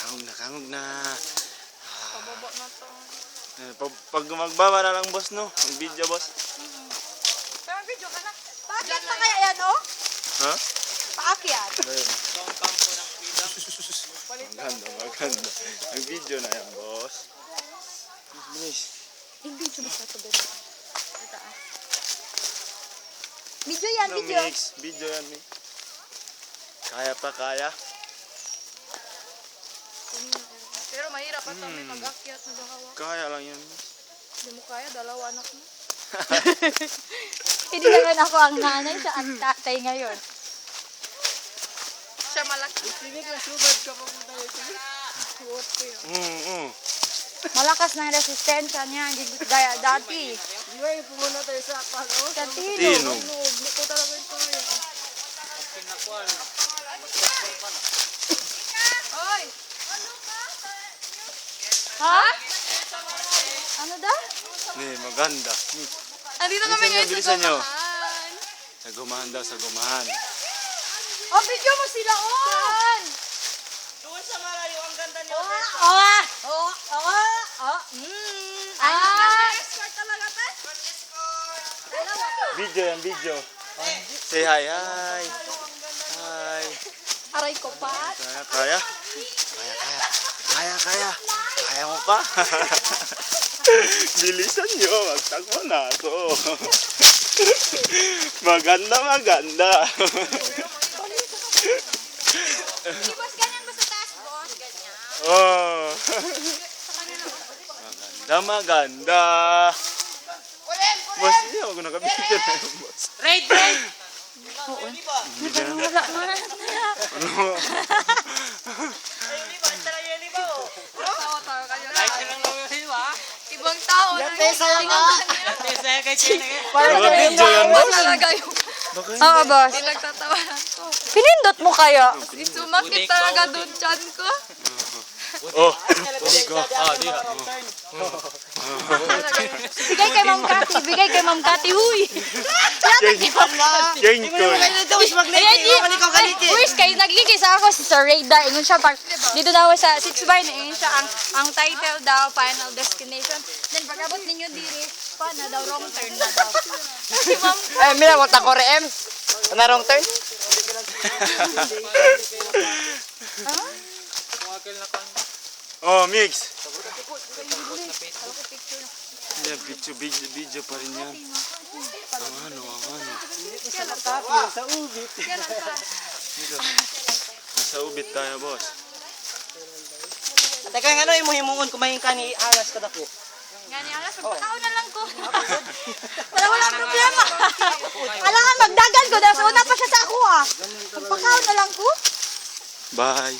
Kangog na. Pababa na to. Pag magbaba na lang, boss, no? Mag-video, boss. Pero video ka na. Paakyat pa kaya yan, oh? Ha? Paakyat. Ayun. Maganda. Mag-video na yan, boss. Bilis. Video ba ito, bebe? Video yan, No, video. mix. Video yan, mix. Kaya pa, kaya. Pero mahirap pa may mag-akyat na bahawak. Kaya lang yan, mix. Hindi mo kaya, dalawa anak mo. Hindi naman ako ang nanay, siya ang tatay ngayon. Siya malaki. Tinig na subad ka pa muna ito. Suot ko yun. Malakas ng resistensya niya, hindi gaya dati. Anyway, pumunta tayo sa pano. Sa tino. Tino. Hindi ko talaga ito kaya. Oy! Ha? Ano daw? Maganda. Andito kami Bilisan nyo, ngayon sa bilisan nyo. gumahan. Sa gumahan daw, sa gumahan. Oh, video mo sila, oh! Doon sa malayo, ang ganda niyo. Video yan, video. Say hi, hi. Hi. Aray ko pa. Kaya? Kaya. Kaya mo pa? Bilisan nyo, magtakbo na ako. Maganda. Boss, ganyan ba sa taas, boss? Ganyan. Oh. Maganda. Boss, hindi ako nakabigyan na yung boss. Raid! Hindi na. Wala na. Ano? Tawa kayo. Lang lang yung ha? Ibang tao na Tesa kay China. Video yan, boss. talaga yung Oo, boss. pinagtatawanan ko. Pinindot mo kayo. Sumakit talaga doon chan ko. Oh, boss ko. Bigay kay Ma'am Cathy. Bigay kay Ma'am Cathy. Huy! Yang ko. Tapos magnete. Wish kayo nagligis ako si Sir Radar. Ingon siya pag dito daw sa 6 by na yun siya ang title daw Final Destination. Then pag abot ninyo diri pa na daw wrong turn na daw. Si Ma'am Mira, wata ko RM. Ano wrong turn? Oh, mix. Yan, video pa rin yan. Ang ano. Sa ubit. Dito. Nasa ubit tayo, boss. Teka, ano yung himungon kumain ka ni Aras ka dako? Gani alas, magpakaon na lang ko. Walang problema. Alangan magdagan ko dahil sa una pa siya sa ako ah. Magpakaon na lang ko. Bye.